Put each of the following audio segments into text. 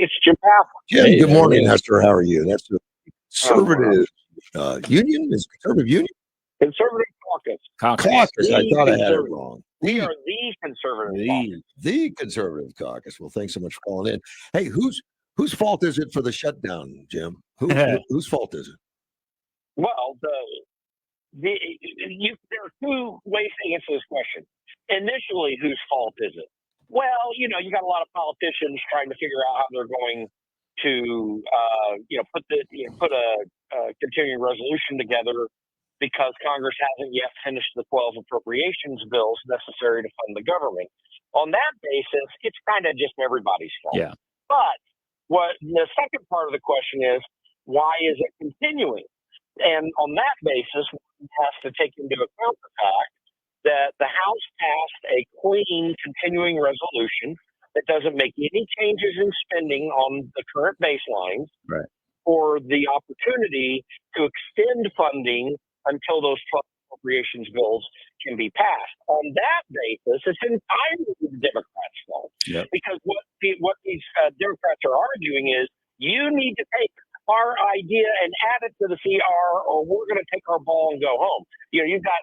It's Jim Pfaff. Jim, Hey, good morning, hello. Hester. How are you? That's the Conservative Union? Is it Conservative Union? Conservative Caucus. Caucus. I thought I had it Conservative. wrong. We are the Conservative Caucus. The Conservative Caucus. Well, thanks so much for calling in. Hey, whose fault is it for the shutdown, Jim? Whose fault is it? Well, there are two ways to answer this question. Initially, whose fault is it? Well, you got a lot of politicians trying to figure out how they're going to, put a continuing resolution together because Congress hasn't yet finished the 12 appropriations bills necessary to fund the government. On that basis, it's kind of just everybody's fault. Yeah. But what the second part of the question is, why is it continuing? And on that basis, one has to take into account the fact that the House passed a clean continuing resolution that doesn't make any changes in spending on the current baselines, right, for the opportunity to extend funding until those appropriations bills can be passed. On that basis, it's entirely the Democrats' fault. Yep. Because what these Democrats are arguing is, you need to take our idea and add it to the CR, or we're going to take our ball and go home. You've got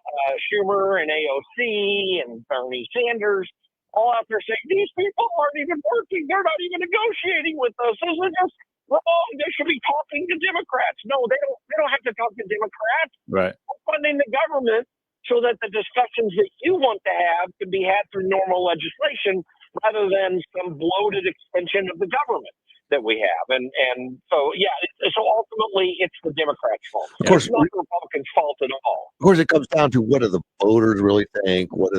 Schumer and AOC and Bernie Sanders all out there saying, these people aren't even working. They're not even negotiating with us. This is just wrong. They should be talking to Democrats. No, they don't have to talk to Democrats. right. We're funding the government so that the discussions that you want to have can be had through normal legislation rather than some bloated extension of the government that we have. And so, so ultimately it's the Democrats' fault. Of course, it's not the Republicans' fault at all. Of course, it comes down to what do the voters really think? What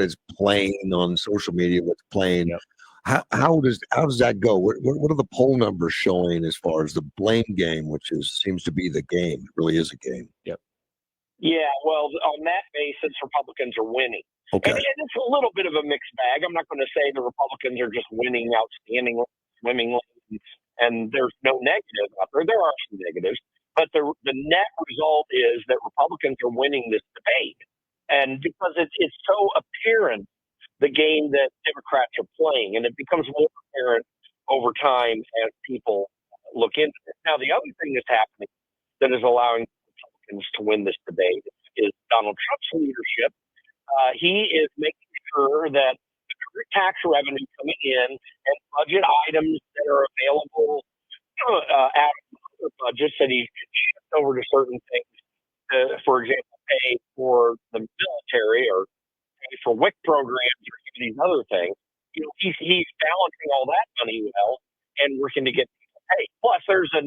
is playing on social media? What's playing? Yep. How does that go? What are the poll numbers showing as far as the blame game, which seems to be the game? It really is a game. Yep. Yeah. Well, on that basis, Republicans are winning. Okay. And it's a little bit of a mixed bag. I'm not going to say the Republicans are just winning outstandingly, swimmingly, and there's no negative out there. There are some negatives, but the net result is that Republicans are winning this debate. And because it's so apparent, the game that Democrats are playing, and it becomes more apparent over time as people look into it. Now, the other thing that's happening that is allowing Republicans to win this debate is Donald Trump's leadership. He is making sure that the tax revenue coming in and budget items that are available out of other budgets that he can shift over to certain things, for example, pay for the military or pay for WIC programs or these other things. He's balancing all that money well and working to get people paid. Plus, there's a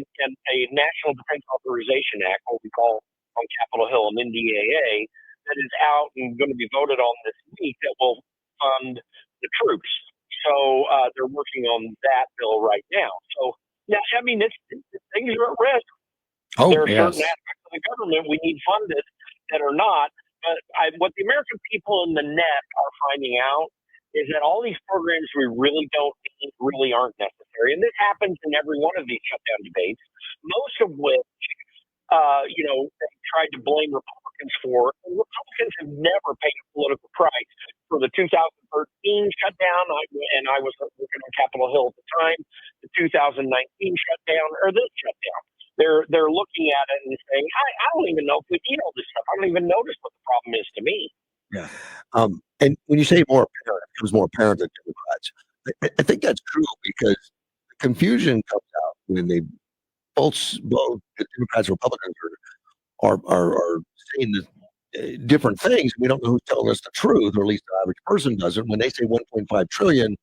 National Defense Authorization Act, what we call on Capitol Hill an NDAA, that is out and going to be voted on this week that will fund the troops. So they're working on that bill right now. So, yeah, I mean, things are at risk. There are certain aspects of the government we need funded that are not. But what the American people in the net are finding out is that all these programs we really don't need really aren't necessary. And this happens in every one of these shutdown debates, most of which, they tried to blame Republicans for. And Republicans have never paid a political price for the 2013 shutdown, I was working on Capitol Hill at the time, the 2019 shutdown, or this shutdown. They're looking at it and saying, I don't even know if we need all this stuff. I don't even notice what the problem is to me. Yeah. And when you say more apparent, it becomes more apparent to Democrats. I think that's true because the confusion comes out when they both the Democrats and Republicans are saying different things. We don't know who's telling us the truth, or at least the average person doesn't. When they say 1.5 trillion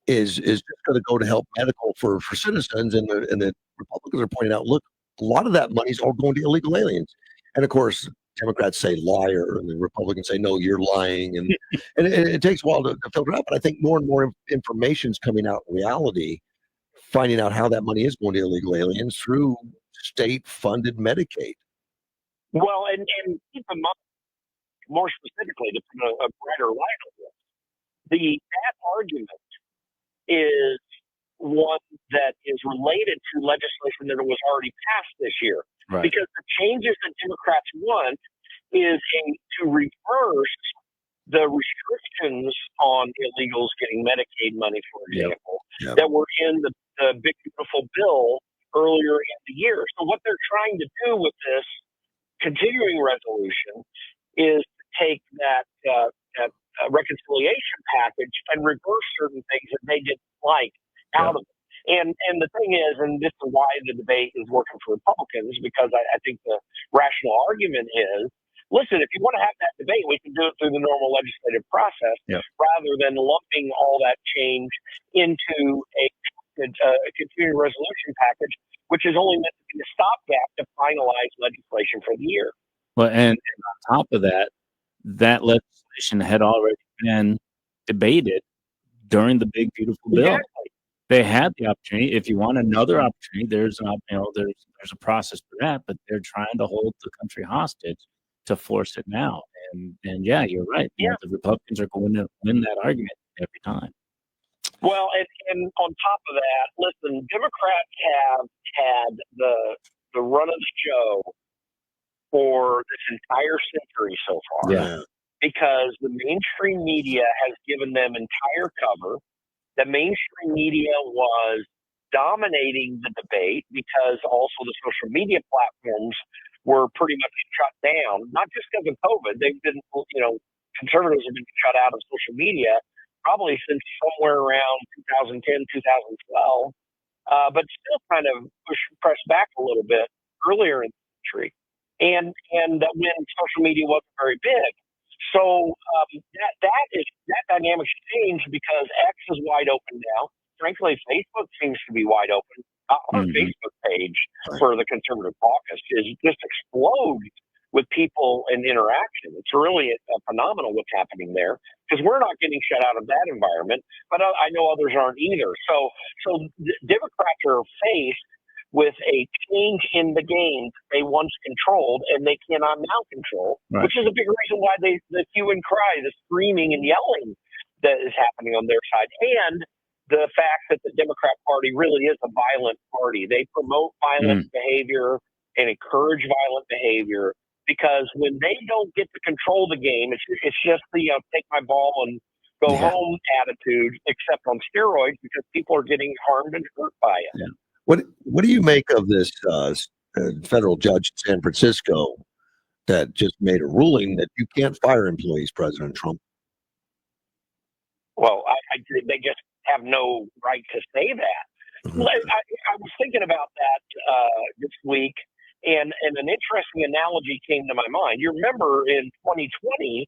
is just going to go to help medical for citizens, and the Republicans are pointing out, look, a lot of that money is all going to illegal aliens. And of course, Democrats say liar, and the Republicans say, no, you're lying. And it takes a while to filter out. But I think more and more information is coming out in reality, finding out how that money is going to illegal aliens through state-funded Medicaid. Well, and keep in mind, more specifically, to put a brighter light on this, that argument is one that is related to legislation that was already passed this year. Right. Because the changes that Democrats want is to reverse the restrictions on illegals getting Medicaid money, for example, Yep. that were in the big beautiful bill earlier in the year. So what they're trying to do with this continuing resolution is to take that reconciliation package and reverse certain things that they didn't like out of it. And the thing is, and this is why the debate is working for Republicans, because I think the rational argument is, listen, if you want to have that debate, we can do it through the normal legislative process rather than lumping all that change into a continuing resolution package, which is only meant to be a stopgap to finalize legislation for the year. Well, and on top of that, that legislation had already been debated during the big beautiful bill. Exactly. They had the opportunity. If you want another opportunity, there's a process for that, but they're trying to hold the country hostage to force it now. And yeah, you're right. You know, the Republicans are going to win that argument every time. Well, and on top of that, listen, Democrats have had the run of the show for this entire century so far. Yeah. Because the mainstream media has given them entire cover. The mainstream media was dominating the debate because also the social media platforms were pretty much shut down, not just because of COVID. They've been, conservatives have been shut out of social media probably since somewhere around 2010, 2012, but still kind of pressed back a little bit earlier in the century. And when social media wasn't very big. So that dynamic's changed because X is wide open now. Frankly, Facebook seems to be wide open. Our Facebook page for the Conservative Caucus is just explodes with people and interaction. It's really phenomenal what's happening there because we're not getting shut out of that environment, but I know others aren't either. So Democrats are faced with a change in the game they once controlled and they cannot now control, which is a big reason why the hue and cry, the screaming and yelling that is happening on their side, and the fact that the Democrat Party really is a violent party. They promote violent behavior and encourage violent behavior because when they don't get to control the game, it's just the take my ball and go home attitude, except on steroids because people are getting harmed and hurt by it. Yeah. What do you make of this federal judge in San Francisco that just made a ruling that you can't fire employees, President Trump? Well, they just have no right to say that. I was thinking about that this week, and an interesting analogy came to my mind. You remember in 2020,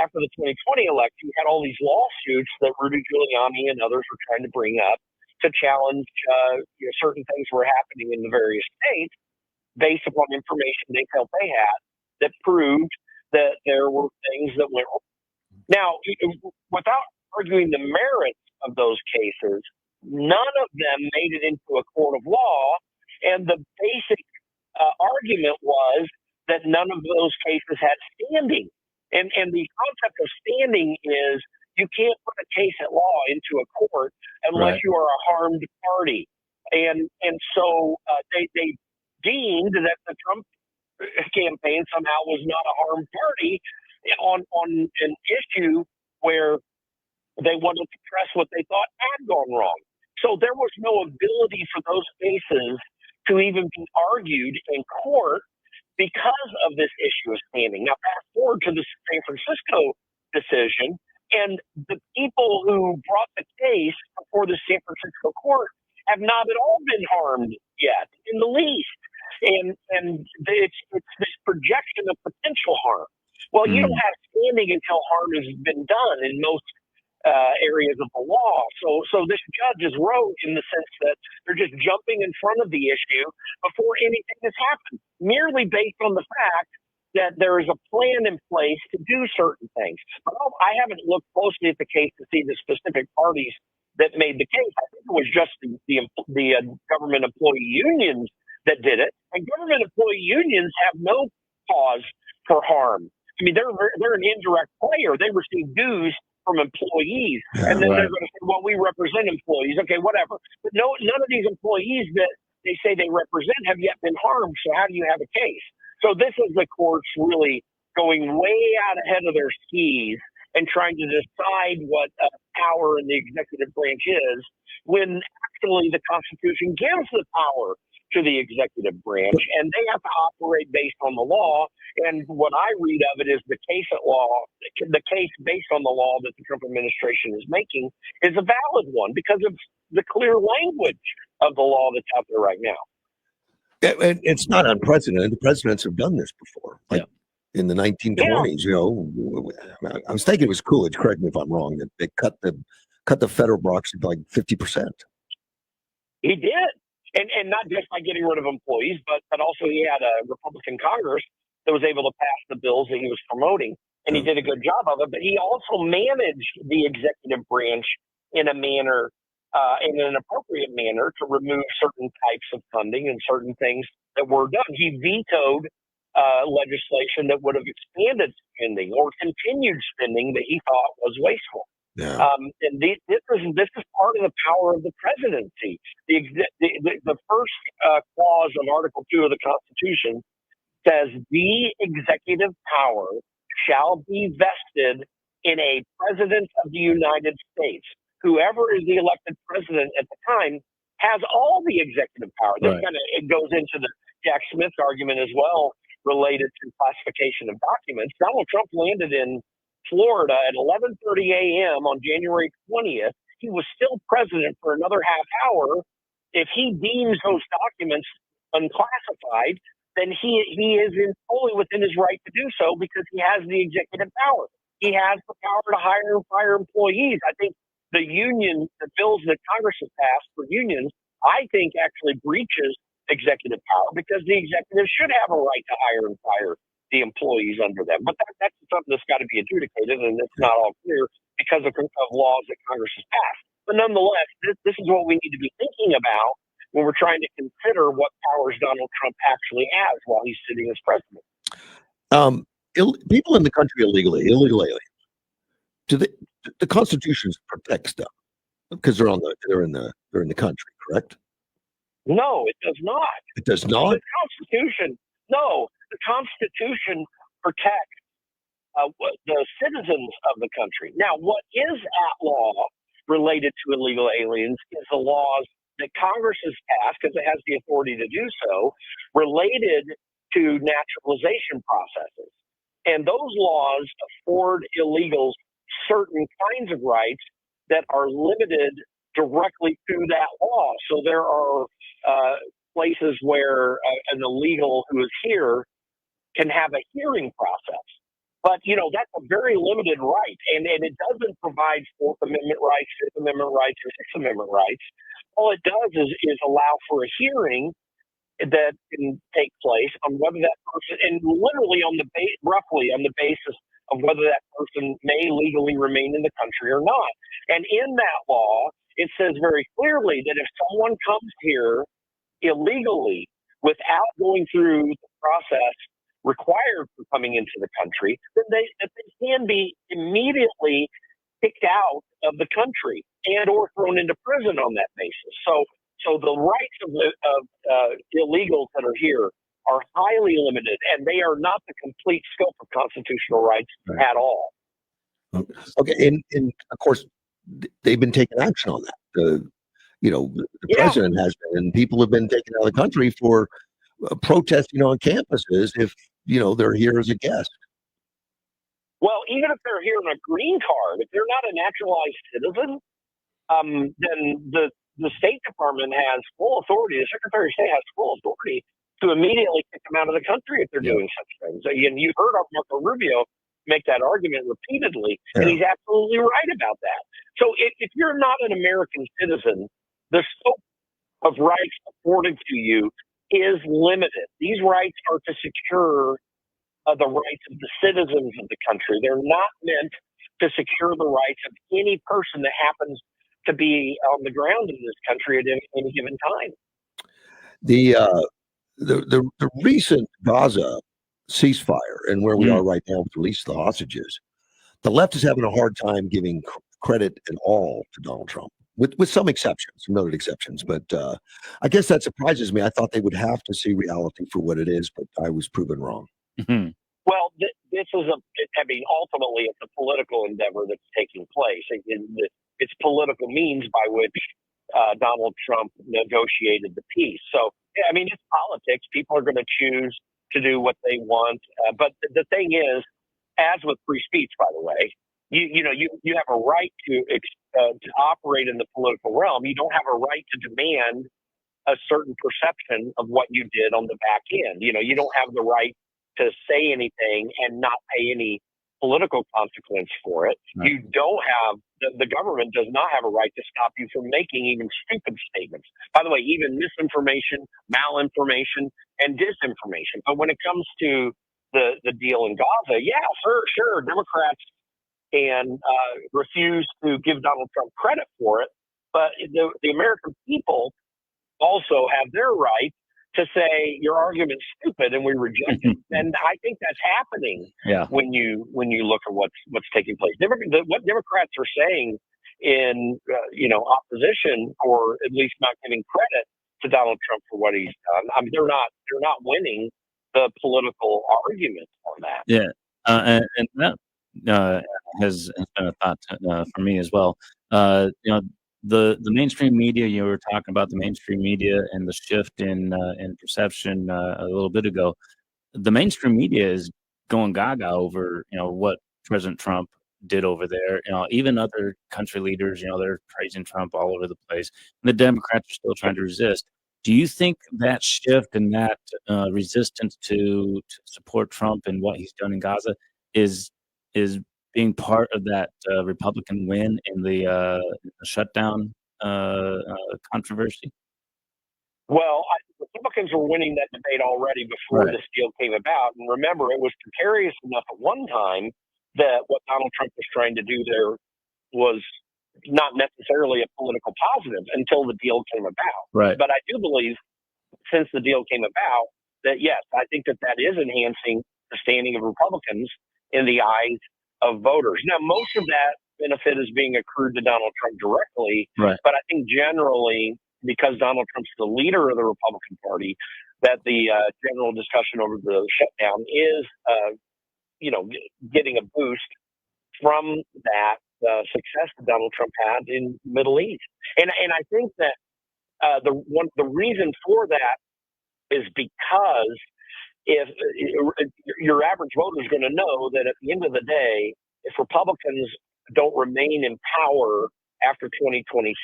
after the 2020 election, we had all these lawsuits that Rudy Giuliani and others were trying to bring up to challenge certain things were happening in the various states based upon information they felt they had that proved that there were things that went wrong. Now, without arguing the merits of those cases, none of them made it into a court of law, and the basic argument was that none of those cases had standing. And the concept of standing is you can't put a case at law into a court unless you are a harmed party. And so they deemed that the Trump campaign somehow was not a harmed party on an issue where they wanted to press what they thought had gone wrong. So there was no ability for those cases to even be argued in court because of this issue of standing. Now, fast forward to the San Francisco decision, and the people who brought the case before the San Francisco court have not at all been harmed yet, in the least. And it's this projection of potential harm. Well, you don't have standing until harm has been done in most areas of the law. So this judge is rogue in the sense that they're just jumping in front of the issue before anything has happened, merely based on the fact that there is a plan in place to do certain things. But I haven't looked closely at the case to see the specific parties that made the case. I think it was just the government employee unions that did it. And government employee unions have no cause for harm. I mean, they're an indirect player. They receive dues from employees, and then they're going to say, well, we represent employees. Okay, whatever. But none of these employees that they say they represent have yet been harmed. So how do you have a case? So this is the courts really going way out ahead of their skis and trying to decide what power in the executive branch is, when actually the Constitution gives the power to the executive branch, and they have to operate based on the law. And what I read of it is the case based on the law that the Trump administration is making is a valid one because of the clear language of the law that's out there right now. And it's not unprecedented. The presidents have done this before, like in the 1920s. You know, I was thinking it was Coolidge. Correct me if I'm wrong. That they cut the federal bureaucracy by like 50%. He did, and not just by getting rid of employees, but also he had a Republican Congress that was able to pass the bills that he was promoting, and he did a good job of it. But he also managed the executive branch in a manner. In an appropriate manner to remove certain types of funding and certain things that were done. He vetoed legislation that would have expanded spending or continued spending that he thought was wasteful. Yeah. And this is part of the power of the presidency. The first clause of Article 2 of the Constitution says the executive power shall be vested in a president of the United States. Whoever is the elected president at the time has all the executive power. This it goes into the Jack Smith argument as well, related to classification of documents. Donald Trump landed in Florida at 11:30 a.m. on January 20th. He was still president for another half hour. If he deems those documents unclassified, then he is fully within his right to do so because he has the executive power. He has the power to hire and fire employees. I think the bills that Congress has passed for unions, I think actually breaches executive power because the executive should have a right to hire and fire the employees under them. But that's something that's got to be adjudicated, and it's not all clear because of laws that Congress has passed. But nonetheless, this is what we need to be thinking about when we're trying to consider what powers Donald Trump actually has while he's sitting as president. People in the country illegal aliens. The Constitution protects them because they're in the country, correct? No, it does not. It does not. The Constitution protects the citizens of the country. Now, what is at law related to illegal aliens is the laws that Congress has passed, because it has the authority to do so, related to naturalization processes. And those laws afford illegals certain kinds of rights that are limited directly to that law. So there are places where an illegal who is here can have a hearing process. But, that's a very limited right. And it doesn't provide Fourth Amendment rights, Fifth Amendment rights, or Sixth Amendment rights. All it does is allow for a hearing that can take place on whether that person, and literally roughly on the basis of whether that person may legally remain in the country or not. And in that law, it says very clearly that if someone comes here illegally without going through the process required for coming into the country, then they can be immediately kicked out of the country and or thrown into prison on that basis. So the rights of illegals that are here are highly limited, and they are not the complete scope of constitutional rights at all. Okay, and of course, they've been taking action on that. The president has been, and people have been taken out of the country for protesting on campuses if they're here as a guest. Well, even if they're here on a green card, if they're not a naturalized citizen, then the State Department has full authority. The Secretary of State has full authority to immediately kick them out of the country if they're doing such things. And you heard Marco Rubio make that argument repeatedly, and he's absolutely right about that. So if you're not an American citizen, the scope of rights afforded to you is limited. These rights are to secure the rights of the citizens of the country. They're not meant to secure the rights of any person that happens to be on the ground in this country at any given time. The recent Gaza ceasefire and where we are right now with the release of the hostages, the left is having a hard time giving credit at all to Donald Trump, with some exceptions, noted exceptions. But I guess that surprises me. I thought they would have to see reality for what it is, but I was proven wrong. Mm-hmm. Well, this is ultimately it's a political endeavor that's taking place. It's political means by which Donald Trump negotiated the peace. So, yeah, I mean, it's politics. People are going to choose to do what they want. But the thing is, as with free speech, by the way, you have a right to operate in the political realm. You don't have a right to demand a certain perception of what you did on the back end. You don't have the right to say anything and not pay any political consequence for it. Right. You don't have the government does not have a right to stop you from making even stupid statements. By the way, even misinformation, malinformation, and disinformation. But when it comes to the deal in Gaza, yeah, sure, Democrats can refuse to give Donald Trump credit for it, but the American people also have their right to say your argument's stupid and we reject it. And I think that's happening when you look at what's taking place. What Democrats are saying in opposition, or at least not giving credit to Donald Trump for what he's done. I mean, they're not winning the political argument on that. Yeah, and that has been a thought for me as well. The mainstream media, you were talking about the mainstream media and the shift in perception a little bit ago. The mainstream media is going gaga over what President Trump did over there. Even other country leaders, they're praising Trump all over the place. And the Democrats are still trying to resist. Do you think that shift and that resistance to support Trump and what he's done in Gaza is being part of that Republican win in the shutdown controversy? Well, Republicans were winning that debate already before this deal came about. And remember, it was precarious enough at one time that what Donald Trump was trying to do there was not necessarily a political positive until the deal came about. Right. But I do believe since the deal came about that, yes, I think that is enhancing the standing of Republicans in the eyes of voters. Now, most of that benefit is being accrued to Donald Trump directly. Right. But I think generally, because Donald Trump's the leader of the Republican Party, that the general discussion over the shutdown is, getting a boost from that success that Donald Trump had in the Middle East. And I think that the reason for that is because if your average voter is going to know that at the end of the day, if Republicans don't remain in power after 2026,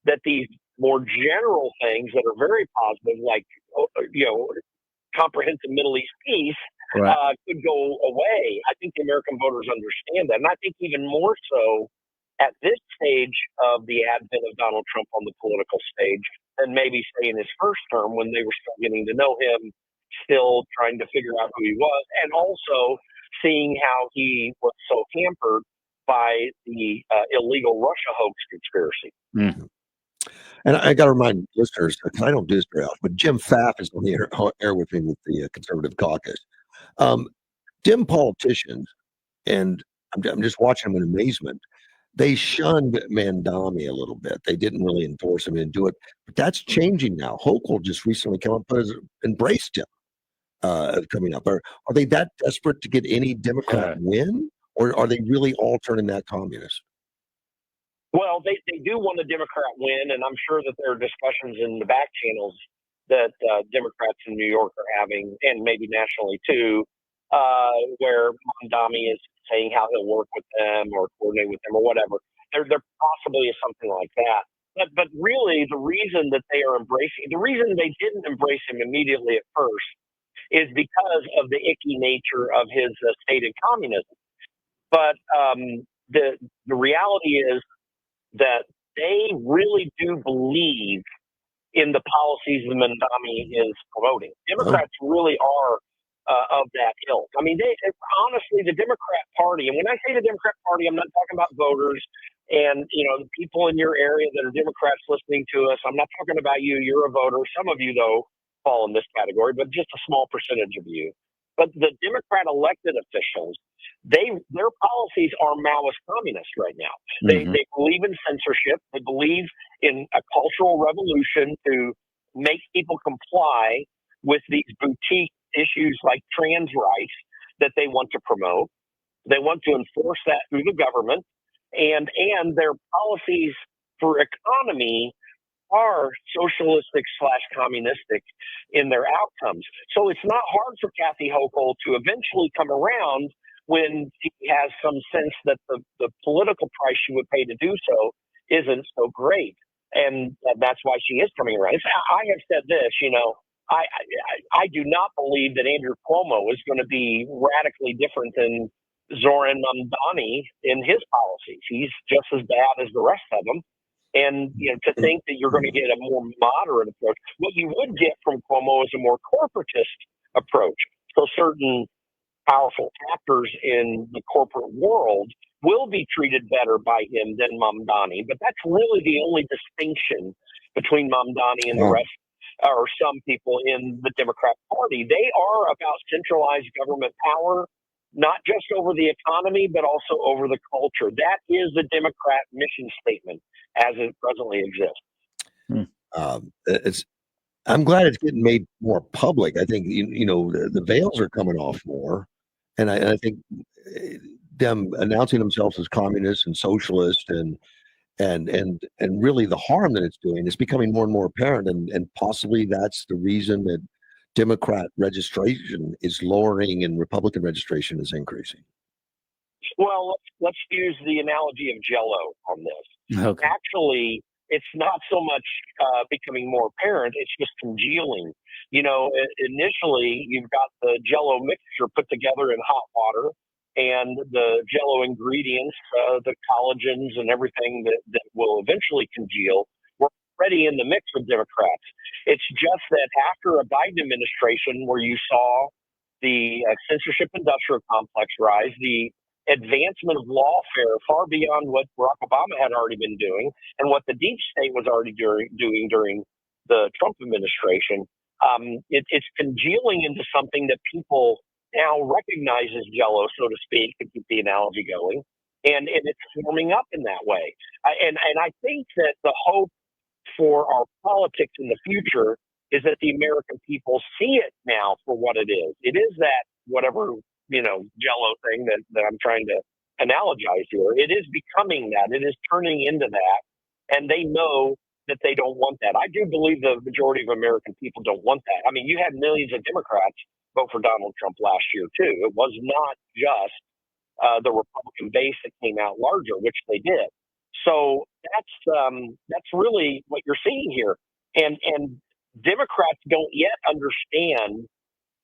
that these more general things that are very positive, like comprehensive Middle East peace, could go away. I think the American voters understand that, and I think even more so at this stage of the advent of Donald Trump on the political stage than maybe say in his first term when they were still getting to know him, still trying to figure out who he was, and also seeing how he was so hampered by the illegal Russia hoax conspiracy. Mm-hmm. And I got to remind listeners, because I don't do this very often, but Jim Pfaff is on the air with me with the Conservative Caucus. Dim politicians, and I'm just watching them in amazement, they shunned Mandami a little bit. They didn't really endorse him and do it. But that's changing now. Hochul just recently came up and embraced him coming up. Are they that desperate to get any Democrat win? Or are they really all turning that communist? Well, they do want a Democrat win, and I'm sure that there are discussions in the back channels that Democrats in New York are having, and maybe nationally too, where Mondami is saying how he'll work with them or coordinate with them or whatever. There possibly is something like that. But really, the reason that they the reason they didn't embrace him immediately at first is because of the icky nature of his stated communism. But the reality is that they really do believe in the policies that Mondami is promoting. Democrats really are of that ilk. I mean, honestly, the Democrat Party, and when I say the Democrat Party, I'm not talking about voters and, the people in your area that are Democrats listening to us. I'm not talking about you. You're a voter. Some of you, though, fall in this category, but just a small percentage of you. But the Democrat elected officials, their policies are Maoist communist right now. Mm-hmm. They believe in censorship. They believe in a cultural revolution to make people comply with these boutique issues like trans rights that they want to promote. They want to enforce that through the government, and their policies for economy are socialistic / communistic in their outcomes. So it's not hard for Kathy Hochul to eventually come around when she has some sense that the political price she would pay to do so isn't so great. And that's why she is coming around. I have said this, I do not believe that Andrew Cuomo is going to be radically different than Zoran Mamdani in his policies. He's just as bad as the rest of them. And to think that you're going to get a more moderate approach, what you would get from Cuomo is a more corporatist approach. So certain powerful actors in the corporate world will be treated better by him than Mamdani. But that's really the only distinction between Mamdani and the rest, or some people in the Democrat Party. They are about centralized government power, not just over the economy, but also over the culture. That is the Democrat mission statement as it presently exists. I'm glad it's getting made more public. I think the veils are coming off more, and I think them announcing themselves as communists and socialists and really the harm that it's doing is becoming more and more apparent, and possibly that's the reason that Democrat registration is lowering and Republican registration is increasing. Well, let's use the analogy of Jell-O on this. Okay. Actually, it's not so much becoming more apparent; it's just congealing. Initially, you've got the Jell-O mixture put together in hot water, and the Jell-O ingredients, the collagens and everything that will eventually congeal, were already in the mix with Democrats. It's just that after a Biden administration where you saw the censorship industrial complex rise, the advancement of lawfare far beyond what Barack Obama had already been doing and what the deep state was already doing during the Trump administration, it's congealing into something that people now recognize as Jell-O, so to speak, to keep the analogy going, and it's forming up in that way. And I think that the hope for our politics in the future is that the American people see it now for what it is. It is that whatever Jell-O thing that I'm trying to analogize here. It is becoming that. It is turning into that, and they know that they don't want that. I do believe the majority of American people don't want that. I mean, you had millions of Democrats vote for Donald Trump last year too. It was not just the Republican base that came out larger, which they did. So that's really what you're seeing here, and Democrats don't yet understand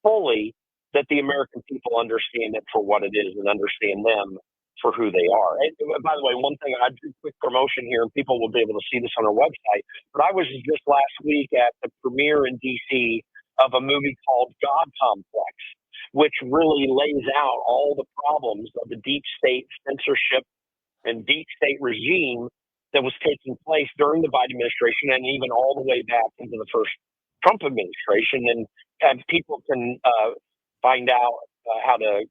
fully that the American people understand it for what it is and understand them for who they are. And by the way, one thing, I do quick promotion here, and people will be able to see this on our website, but I was just last week at the premiere in D.C. of a movie called God Complex, which really lays out all the problems of the deep state censorship and deep state regime that was taking place during the Biden administration and even all the way back into the first Trump administration. And people can find out how to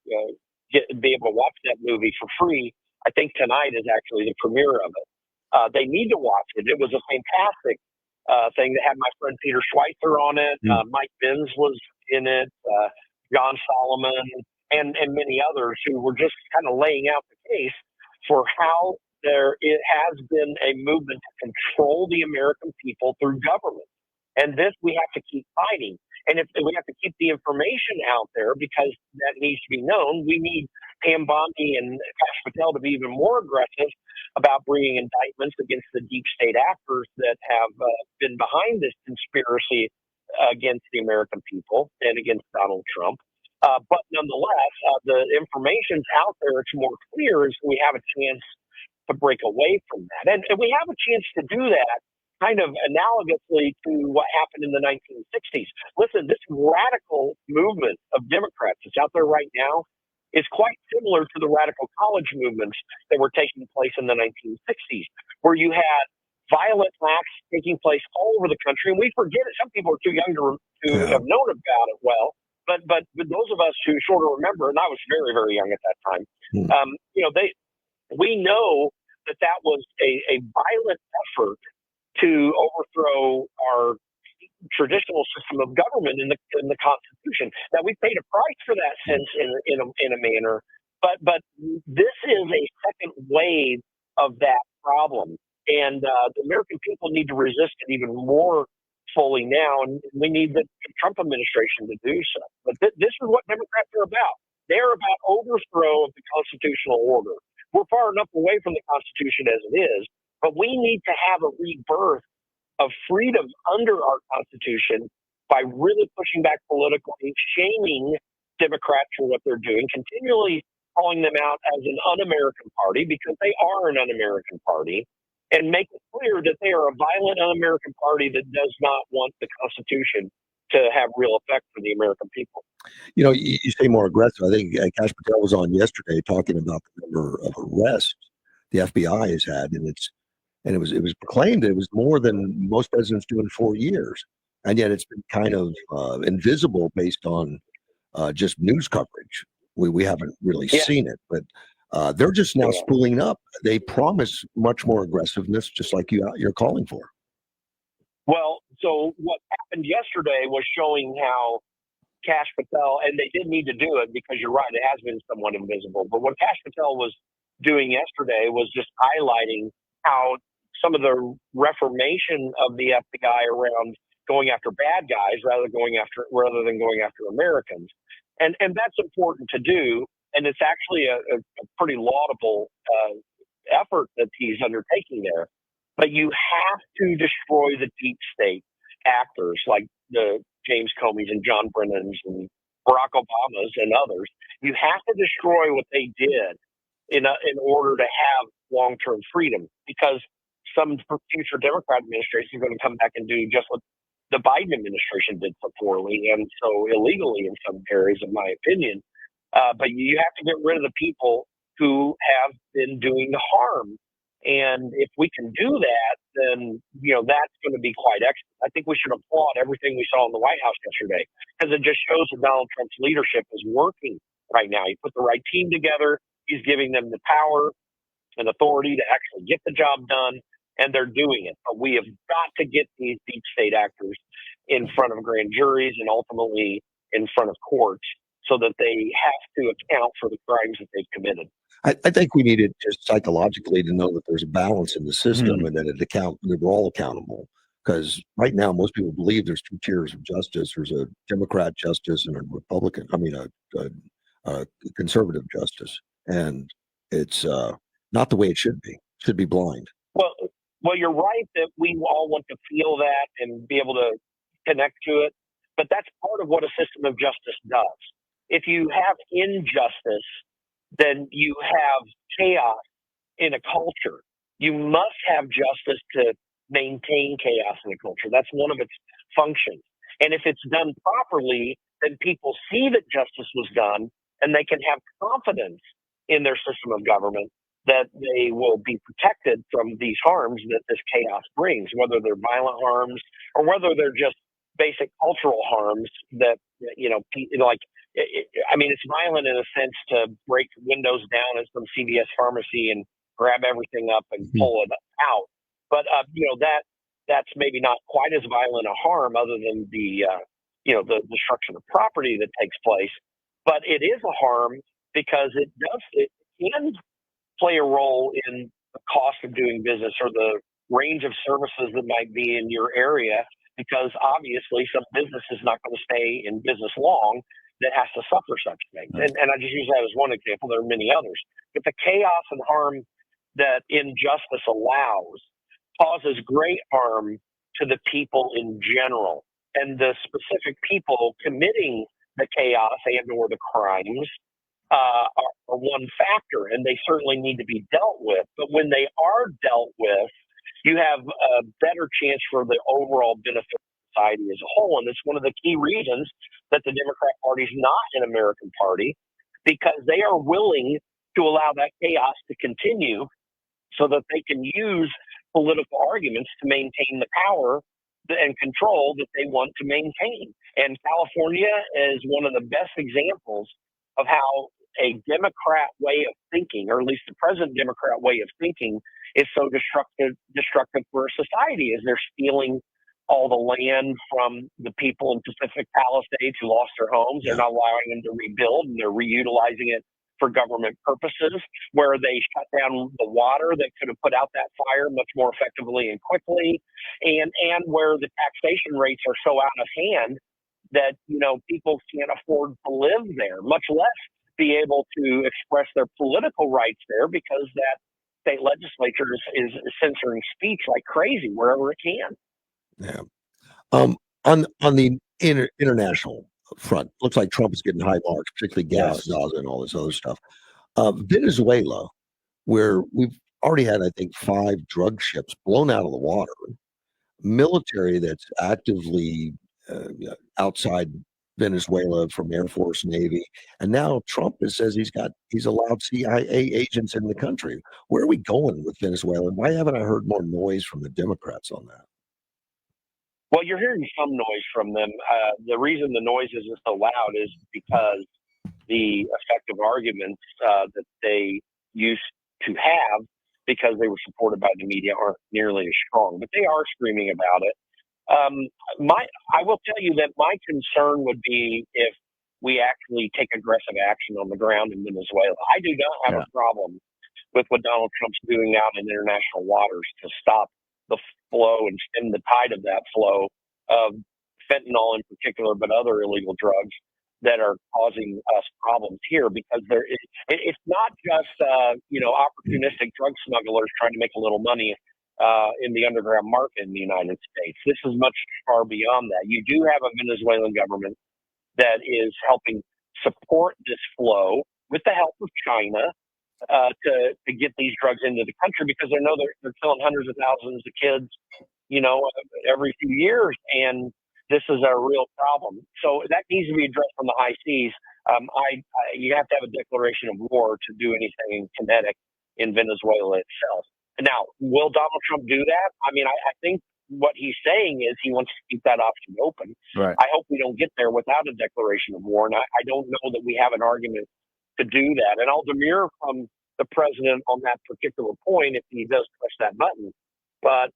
be able to watch that movie for free. I think tonight is actually the premiere of it. They need to watch it. It was a fantastic thing that had my friend Peter Schweitzer on it. Mike Benz was in it, John Solomon, and many others who were just kind of laying out the case for how it has been a movement to control the American people through government. And this we have to keep fighting. And if we have to keep the information out there because that needs to be known, we need Pam Bondi and Kash Patel to be even more aggressive about bringing indictments against the deep state actors that have been behind this conspiracy against the American people and against Donald Trump. But nonetheless, the information's out there. It's more clear, and so we have a chance to break away from that. And we have a chance to do that kind of analogously to what happened in the 1960s. Listen, this radical movement of Democrats that's out there right now is quite similar to the radical college movements that were taking place in the 1960s, where you had violent acts taking place all over the country. And we forget it. Some people are too young to have known about it well. But those of us who sort of remember, and I was very, very young at that time, we know that was a violent effort to overthrow our traditional system of government in the Constitution. Now we paid a price for that since in a manner, but this is a second wave of that problem, and the American people need to resist it even more fully now, and we need the Trump administration to do so. But this is what Democrats are about. They're about overthrow of the constitutional order. We're far enough away from the Constitution as it is, but we need to have a rebirth of freedom under our Constitution by really pushing back politically, shaming Democrats for what they're doing, continually calling them out as an un-American party because they are an un-American party, and make it clear that they are a violent un-American party that does not want the Constitution to have real effect for the American people. You know, you say more aggressive. I think Kash Patel was on yesterday talking about the number of arrests the FBI has had, and it was proclaimed it was more than most presidents do in 4 years, and yet it's been kind of invisible based on just news coverage. We haven't really seen it, but they're just now spooling up. They promise much more aggressiveness, just like you're calling for. Well, so what happened yesterday was showing how Kash Patel, and they did need to do it because you're right, it has been somewhat invisible. But what Kash Patel was doing yesterday was just highlighting how some of the reformation of the FBI around going after bad guys rather than going after Americans, and that's important to do. And it's actually a pretty laudable effort that he's undertaking there. But you have to destroy the deep state actors like the James Comey's and John Brennan's and Barack Obama's and others. You have to destroy what they did in order to have long-term freedom, because some future Democrat administration is going to come back and do just what the Biden administration did so poorly and so illegally in some areas, in my opinion. But you have to get rid of the people who have been doing the harm. And if we can do that, then, that's going to be quite excellent. I think we should applaud everything we saw in the White House yesterday, because it just shows that Donald Trump's leadership is working right now. He put the right team together. He's giving them the power and authority to actually get the job done, and they're doing it. But we have got to get these deep state actors in front of grand juries and ultimately in front of courts so that they have to account for the crimes that they've committed. I think we need it just psychologically to know that there's a balance in the system and that that we're all accountable. Because right now, most people believe there's two tiers of justice. There's a Democrat justice and a conservative justice, and it's not the way it should be. It should be blind. Well, you're right that we all want to feel that and be able to connect to it, but that's part of what a system of justice does. If you have injustice, then you have chaos in a culture. You must have justice to maintain chaos in a culture. That's one of its functions. And if it's done properly, then people see that justice was done, and they can have confidence in their system of government that they will be protected from these harms that this chaos brings, whether they're violent harms or whether they're just basic cultural harms that, it's violent in a sense to break windows down at some CVS pharmacy and grab everything up and pull it out. But, that's maybe not quite as violent a harm other than the destruction of property that takes place. But it is a harm because it can play a role in the cost of doing business or the range of services that might be in your area, because obviously some business is not going to stay in business long that has to suffer such things. And I just use that as one example. There are many others. But the chaos and harm that injustice allows causes great harm to the people in general. And the specific people committing the chaos and or the crimes are one factor, and they certainly need to be dealt with. But when they are dealt with, you have a better chance for the overall benefit of society as a whole. And it's one of the key reasons that the Democrat Party is not an American party, because they are willing to allow that chaos to continue so that they can use political arguments to maintain the power and control that they want to maintain. And California is one of the best examples of how a Democrat way of thinking, or at least the present Democrat way of thinking, is so destructive for society, as they're stealing all the land from the people in Pacific Palisades who lost their homes. They're not allowing them to rebuild, and they're reutilizing it for government purposes, where they shut down the water that could have put out that fire much more effectively and quickly, and where the taxation rates are so out of hand that, you know, people can't afford to live there, much less be able to express their political rights there, because that state legislature is censoring speech like crazy wherever it can. Yeah. On the international front, looks like Trump is getting high marks, particularly gas, Gaza, and all this other stuff. Venezuela, where we've already had, I think, 5 drug ships blown out of the water, military that's actively outside Venezuela from Air Force, Navy, and now Trump says he's allowed CIA agents in the country. Where are we going with Venezuela? Why haven't I heard more noise from the Democrats on that? Well, you're hearing some noise from them. The reason the noise isn't so loud is because the effective arguments that they used to have, because they were supported by the media, aren't nearly as strong. But they are screaming about it. I will tell you that my concern would be if we actually take aggressive action on the ground in Venezuela. I do not have a problem with what Donald Trump's doing out in international waters to stop the flow and stem the tide of that flow of fentanyl in particular, but other illegal drugs that are causing us problems here, because it's not just opportunistic drug smugglers trying to make a little money in the underground market in the United States. This is much far beyond that. You do have a Venezuelan government that is helping support this flow with the help of China to get these drugs into the country, because they know they're killing hundreds of thousands of kids, every few years, and this is a real problem. So that needs to be addressed from the high seas. You have to have a declaration of war to do anything kinetic in Venezuela itself. Now, will Donald Trump do that? I mean, I think what he's saying is he wants to keep that option open. Right. I hope we don't get there without a declaration of war, and I don't know that we have an argument to do that. And I'll demur from the president on that particular point if he does push that button. But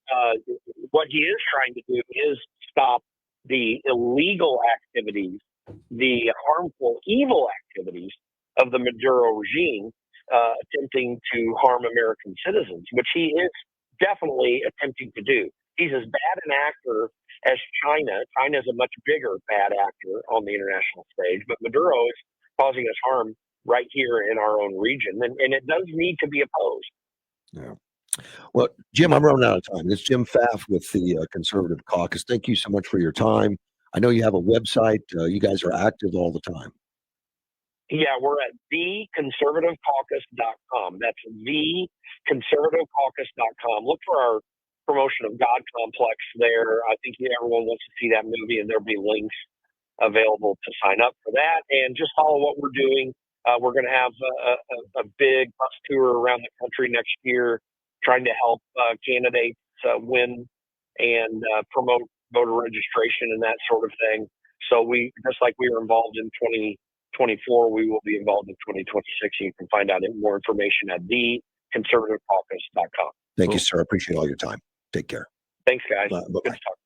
what he is trying to do is stop the illegal activities, the harmful, evil activities of the Maduro regime, attempting to harm American citizens, which he is definitely attempting to do. He's as bad an actor as China. China is a much bigger bad actor on the international stage, but Maduro is causing us harm right here in our own region, and it does need to be opposed. Yeah. Well, Jim, I'm running out of time. It's Jim Pfaff with the Conservative Caucus. Thank you so much for your time. I know you have a website. You guys are active all the time. Yeah, we're at theconservativecaucus.com. That's theconservativecaucus.com. Look for our promotion of God Complex there. I think everyone wants to see that movie, and there'll be links available to sign up for that. And just follow what we're doing. We're going to have a big bus tour around the country next year, trying to help candidates win and promote voter registration and that sort of thing. So just like we were involved in 2024, we will be involved in 2026. You can find out more information at theconservativecaucus.com. Thank you, sir. I appreciate all your time. Take care. Thanks, guys. Bye-bye. Good to talk.